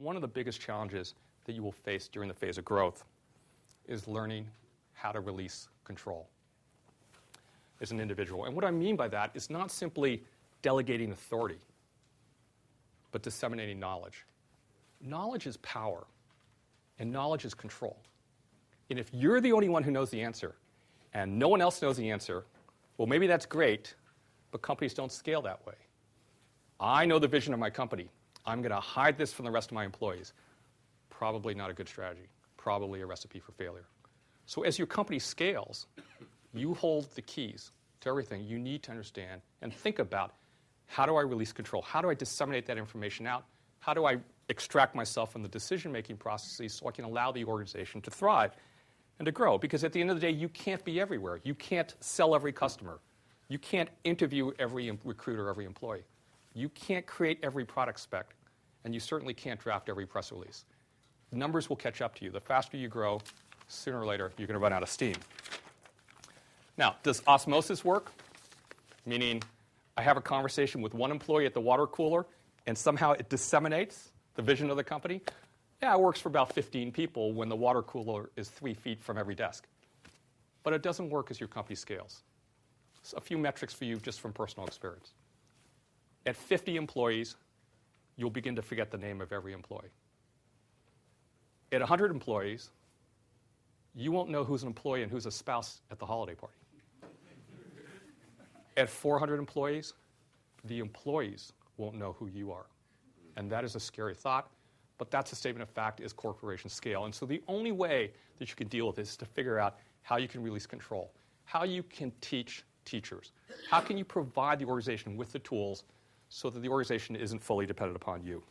one of the biggest challenges that you will face during the phase of growth is learning how to release control as an individual. And what I mean by that is not simply delegating authority, but disseminating knowledge. Knowledge is power, and knowledge is control. And if you're the only one who knows the answer, and no one else knows the answer, well, maybe that's great, but companies don't scale that way. I know the vision of my company. I'm going to hide this from the rest of my employees. Probably not a good strategy. Probably a recipe for failure. So as your company scales, you hold the keys to everything. You need to understand and think about, how do I release control? How do I disseminate that information out? How do I extract myself from the decision-making processes so I can allow the organization to thrive and to grow? Because at the end of the day, you can't be everywhere. You can't sell every customer. You can't interview every recruiter, every employee. You can't create every product spec, and you certainly can't draft every press release. The numbers will catch up to you. The faster you grow, sooner or later, you're going to run out of steam. Now, does osmosis work? Meaning, I have a conversation with one employee at the water cooler, and somehow it disseminates the vision of the company? Yeah, it works for about 15 people when the water cooler is 3 feet from every desk. But it doesn't work as your company scales. So a few metrics for you just from personal experience. At 50 employees, you'll begin to forget the name of every employee. At 100 employees, you won't know who's an employee and who's a spouse at the holiday party. At 400 employees, the employees won't know who you are. And that is a scary thought, but that's a statement of fact as corporations scale. And so the only way that you can deal with this is to figure out how you can release control, how you can teach teachers, how can you provide the organization with the tools so that the organization isn't fully dependent upon you.